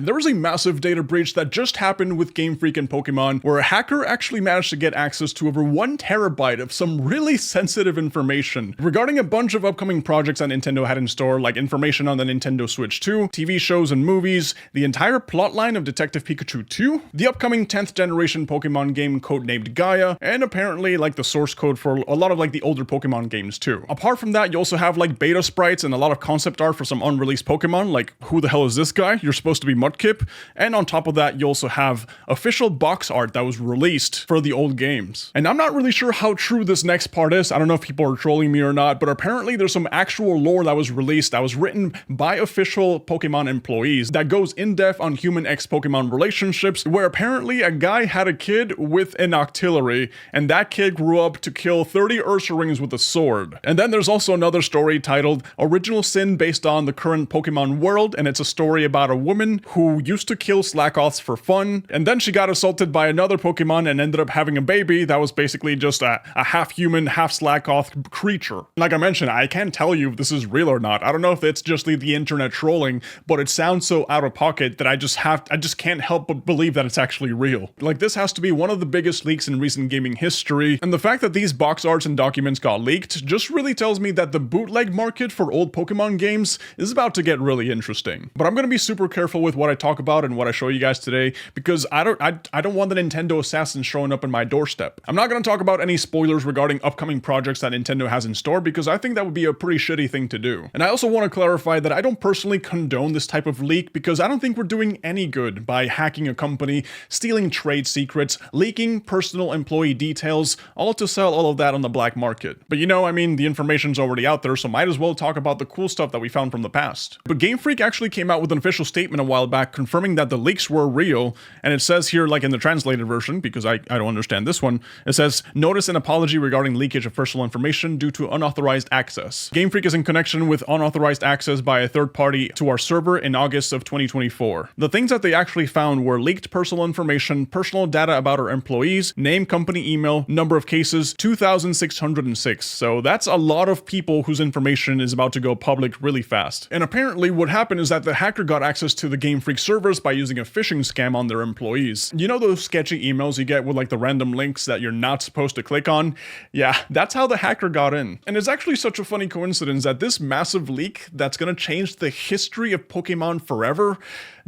There was a massive data breach that just happened with Game Freak and Pokemon, where a hacker actually managed to get access to over 1 terabyte of some really sensitive information regarding a bunch of upcoming projects that Nintendo had in store, like information on the Nintendo Switch 2, TV shows and movies, the entire plotline of Detective Pikachu 2, the upcoming 10th generation Pokemon game codenamed Gaia, and apparently like the source code for a lot of like the older Pokemon games too. Apart from that, you also have like beta sprites and a lot of concept art for some unreleased Pokemon, like who the hell is this guy? You're supposed to be Mudkip. And on top of that, you also have official box art that was released for the old games. And I'm not really sure how true this next part is. I don't know if people are trolling me or not, but apparently there's some actual lore that was released that was written by official Pokemon employees that goes in depth on human X Pokemon relationships, where apparently a guy had a kid with an octillery, and that kid grew up to kill 30 Ursa-rings with a sword. And then there's also another story titled Original Sin, based on the current Pokemon world, and it's a story about a woman who used to kill Slackoths for fun, and then she got assaulted by another Pokemon and ended up having a baby that was basically just a half-human, half-Slackoth creature. Like I mentioned, I can't tell you if this is real or not. I don't know if it's just the internet trolling, but it sounds so out of pocket that I just can't help but believe that it's actually real. Like, this has to be one of the biggest leaks in recent gaming history, and the fact that these box arts and documents got leaked just really tells me that the bootleg market for old Pokemon games is about to get really interesting. But I'm gonna be super careful with what I talk about and what I show you guys today, because I don't want the Nintendo assassins showing up in my doorstep. I'm not going to talk about any spoilers regarding upcoming projects that Nintendo has in store, because I think that would be a pretty shitty thing to do. And I also want to clarify that I don't personally condone this type of leak, because I don't think we're doing any good by hacking a company, stealing trade secrets, leaking personal employee details, all to sell all of that on the black market. But you know, I mean, the information's already out there, so might as well talk about the cool stuff that we found from the past. But Game Freak actually came out with an official statement a while back confirming that the leaks were real, and it says here, like in the translated version, because I don't understand this one, it says, notice an apology regarding leakage of personal information due to unauthorized access. Game Freak is in connection with unauthorized access by a third party to our server in August of 2024. The things that they actually found were leaked personal information, personal data about our employees, name, company email, number of cases, 2,606. So that's a lot of people whose information is about to go public really fast. And apparently what happened is that the hacker got access to the Game Freak servers by using a phishing scam on their employees. You know those sketchy emails you get with like the random links that you're not supposed to click on? Yeah, that's how the hacker got in. And it's actually such a funny coincidence that this massive leak that's gonna change the history of Pokemon forever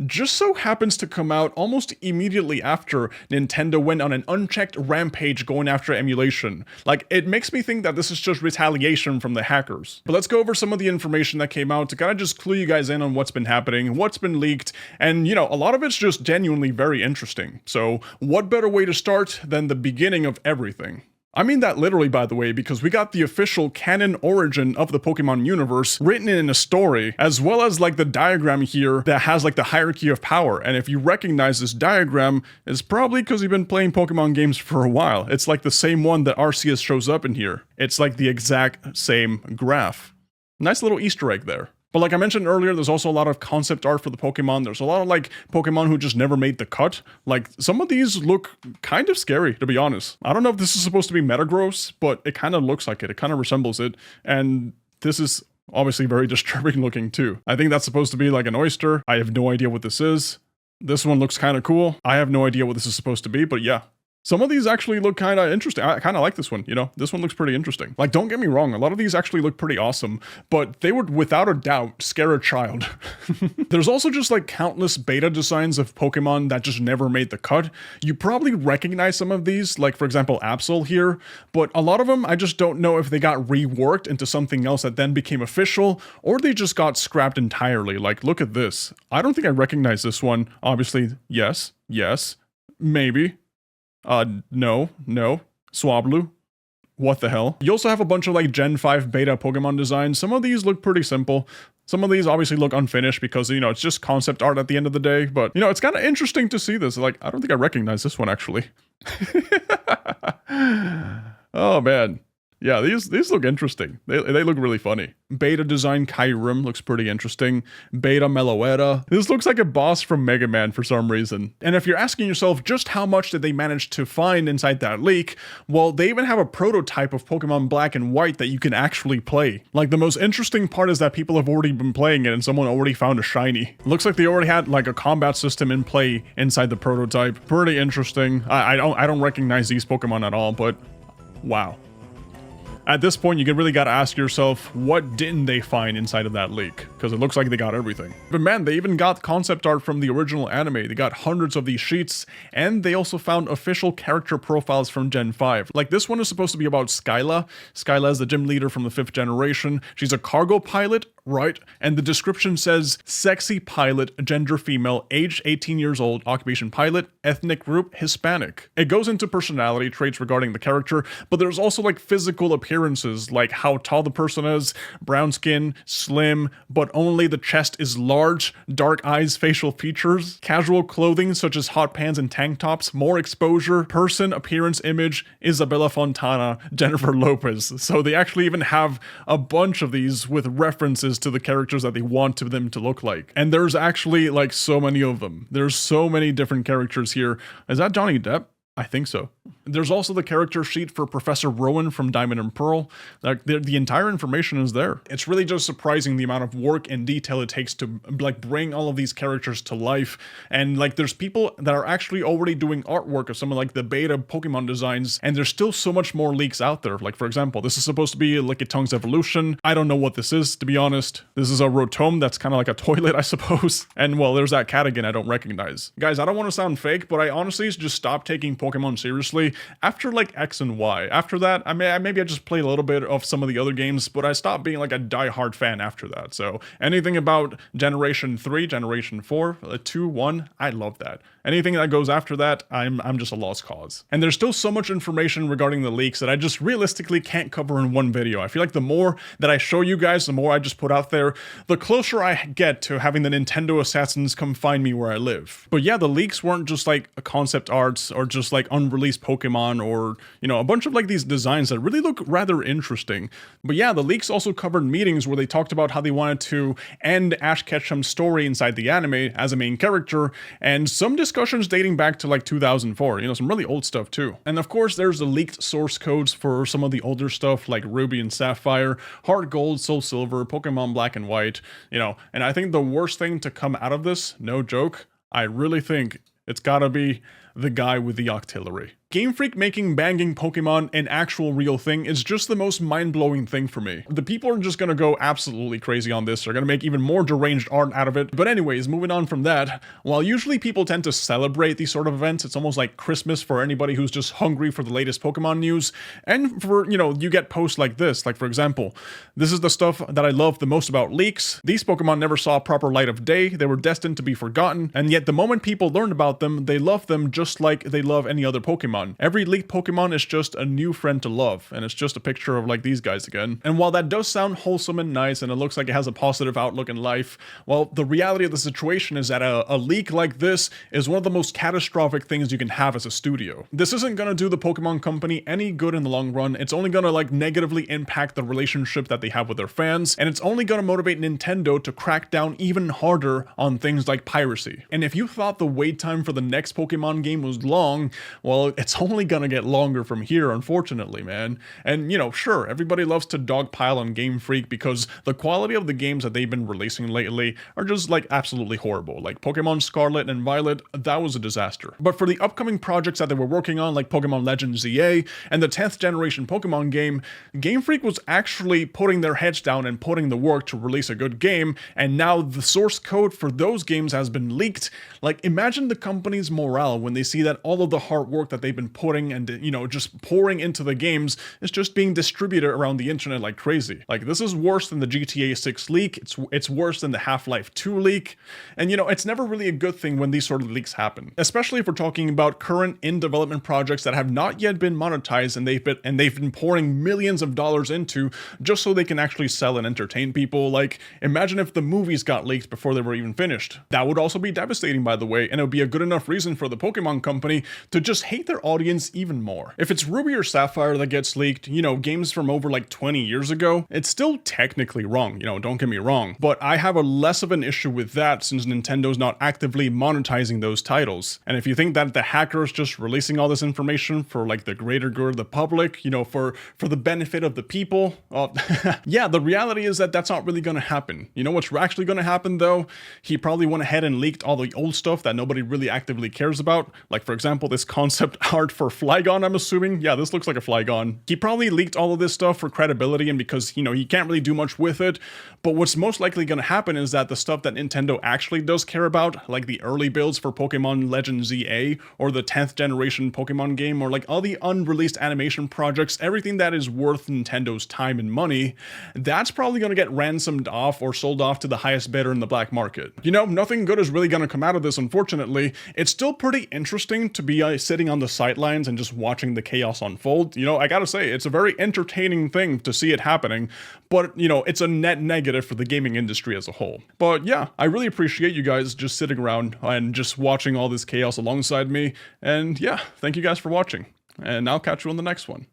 just so happens to come out almost immediately after Nintendo went on an unchecked rampage going after emulation. Like, it makes me think that this is just retaliation from the hackers. But let's go over some of the information that came out to kind of just clue you guys in on what's been happening, what's been leaked, and you know, a lot of it's just genuinely very interesting. So what better way to start than the beginning of everything? I mean that literally, by the way, because we got the official canon origin of the Pokemon universe written in a story, as well as like the diagram here that has like the hierarchy of power. And if you recognize this diagram, it's probably because you've been playing Pokemon games for a while. It's like the same one that Arceus shows up in here. It's like the exact same graph. Nice little Easter egg there. But like I mentioned earlier, there's also a lot of concept art for the Pokemon. There's a lot of like Pokemon who just never made the cut. Like, some of these look kind of scary, to be honest. I don't know if this is supposed to be Metagross, but it kind of looks like it. It kind of resembles it. And this is obviously very disturbing looking too. I think that's supposed to be like an oyster. I have no idea what this is. This one looks kind of cool. I have no idea what this is supposed to be, but yeah. Some of these actually look kind of interesting. I kind of like this one, you know? This one looks pretty interesting. Like, don't get me wrong, a lot of these actually look pretty awesome, but they would, without a doubt, scare a child. There's also just like countless beta designs of Pokemon that just never made the cut. You probably recognize some of these, like for example, Absol here, but a lot of them, I just don't know if they got reworked into something else that then became official, or they just got scrapped entirely. Like, look at this. I don't think I recognize this one. Obviously, yes, maybe. No. Swablu. What the hell? You also have a bunch of like Gen 5 beta Pokemon designs. Some of these look pretty simple. Some of these obviously look unfinished because, you know, it's just concept art at the end of the day. But, you know, it's kind of interesting to see this. Like, I don't think I recognize this one, actually. Oh, man. Yeah, these look interesting. They look really funny. Beta design Kyurem looks pretty interesting. Beta Meloetta. This looks like a boss from Mega Man for some reason. And if you're asking yourself just how much did they manage to find inside that leak, well, they even have a prototype of Pokemon Black and White that you can actually play. Like, the most interesting part is that people have already been playing it and someone already found a shiny. Looks like they already had like a combat system in play inside the prototype. Pretty interesting. I don't recognize these Pokemon at all, but wow. At this point, you really gotta ask yourself, what didn't they find inside of that leak? Because it looks like they got everything. But man, they even got concept art from the original anime. They got hundreds of these sheets, and they also found official character profiles from Gen 5. Like, this one is supposed to be about Skyla. Skyla is the gym leader from the 5th generation. She's a cargo pilot, right? And the description says, sexy pilot, gender female, age 18 years old, occupation pilot, ethnic group Hispanic. It goes into personality traits regarding the character, but there's also like physical appearances, like how tall the person is, brown skin, slim, but only the chest is large, dark eyes, facial features, casual clothing such as hot pants and tank tops, more exposure, person, appearance, image, Isabella Fontana, Jennifer Lopez. So they actually even have a bunch of these with references to the characters that they want them to look like. And there's actually like so many of them. There's so many different characters here. Is that Johnny Depp? I think so. There's also the character sheet for Professor Rowan from Diamond and Pearl. Like, the entire information is there. It's really just surprising the amount of work and detail it takes to like bring all of these characters to life. And like, there's people that are actually already doing artwork of some of like the beta Pokemon designs, and there's still so much more leaks out there. Like, for example, this is supposed to be Lickitung's evolution. I don't know what this is, to be honest. This is a Rotom that's kind of like a toilet, I suppose. And well, there's that cat again I don't recognize. Guys, I don't want to sound fake, but I honestly just stopped taking Pokemon seriously after like X and Y. After that, maybe I just played a little bit of some of the other games, but I stopped being like a die-hard fan after that. So anything about Generation 3, Generation 4, 2, 1, I love that. Anything that goes after that, I'm just a lost cause. And there's still so much information regarding the leaks that I just realistically can't cover in one video. I feel like the more that I show you guys, the more I just put out there, the closer I get to having the Nintendo assassins come find me where I live. But yeah, the leaks weren't just like a concept arts or just like unreleased Pokemon or, you know, a bunch of like these designs that really look rather interesting. But yeah, the leaks also covered meetings where they talked about how they wanted to end Ash Ketchum's story inside the anime as a main character, and some discussions dating back to like 2004, you know, some really old stuff too. And of course, there's the leaked source codes for some of the older stuff like Ruby and Sapphire, Heart Gold, Soul Silver, Pokemon Black and White, you know, and I think the worst thing to come out of this, no joke, I really think it's gotta be the guy with the octillery. Game Freak making banging Pokemon an actual real thing is just the most mind-blowing thing for me. The people are just gonna go absolutely crazy on this. They're gonna make even more deranged art out of it. But anyways, moving on from that, while usually people tend to celebrate these sort of events, it's almost like Christmas for anybody who's just hungry for the latest Pokemon news. And for, you know, you get posts like this. Like, for example, this is the stuff that I love the most about leaks. These Pokemon never saw proper light of day. They were destined to be forgotten. And yet the moment people learned about them, they loved them just like they love any other Pokemon. Every leaked Pokemon is just a new friend to love, and it's just a picture of like these guys again. And while that does sound wholesome and nice, and it looks like it has a positive outlook in life, well, the reality of the situation is that a leak like this is one of the most catastrophic things you can have as a studio. This isn't gonna do the Pokemon company any good in the long run. It's only gonna like negatively impact the relationship that they have with their fans, and it's only gonna motivate Nintendo to crack down even harder on things like piracy. And if you thought the wait time for the next Pokemon game was long, well, it's only gonna get longer from here, unfortunately, man. And you know, sure, everybody loves to dogpile on Game Freak because the quality of the games that they've been releasing lately are just like absolutely horrible. Like Pokemon Scarlet and Violet, that was a disaster. But for the upcoming projects that they were working on, like Pokemon Legends ZA and the 10th generation Pokemon game, Game Freak was actually putting their heads down and putting the work to release a good game, and now the source code for those games has been leaked. Like, imagine the company's morale when they see that all of the hard work that they've been putting and, you know, just pouring into the games is just being distributed around the internet like crazy. Like, this is worse than the GTA 6 leak. It's worse than the Half-Life 2 leak. And you know, it's never really a good thing when these sort of leaks happen, especially if we're talking about current in development projects that have not yet been monetized and they've been pouring millions of dollars into just so they can actually sell and entertain people. Like, imagine if the movies got leaked before they were even finished. That would also be devastating, by the way, and it would be a good enough reason for the Pokemon Pokemon company to just hate their audience even more. If it's Ruby or Sapphire that gets leaked, you know, games from over like 20 years ago, it's still technically wrong, you know, don't get me wrong. But I have a less of an issue with that since Nintendo's not actively monetizing those titles. And if you think that the hackers just releasing all this information for like the greater good of the public, you know, for the benefit of the people, yeah, the reality is that that's not really going to happen. You know what's actually going to happen though? He probably went ahead and leaked all the old stuff that nobody really actively cares about. Like for example, this concept art for Flygon, I'm assuming. Yeah, this looks like a Flygon. He probably leaked all of this stuff for credibility and because, you know, he can't really do much with it. But what's most likely going to happen is that the stuff that Nintendo actually does care about, like the early builds for Pokemon Legends ZA or the 10th generation Pokemon game, or like all the unreleased animation projects, everything that is worth Nintendo's time and money, that's probably going to get ransomed off or sold off to the highest bidder in the black market. You know, nothing good is really going to come out of this, unfortunately. It's still pretty interesting to be sitting on the sidelines and just watching the chaos unfold. You know, I gotta say, it's a very entertaining thing to see it happening, but, you know, it's a net negative for the gaming industry as a whole. But yeah, I really appreciate you guys just sitting around and just watching all this chaos alongside me. And yeah, thank you guys for watching. And I'll catch you on the next one.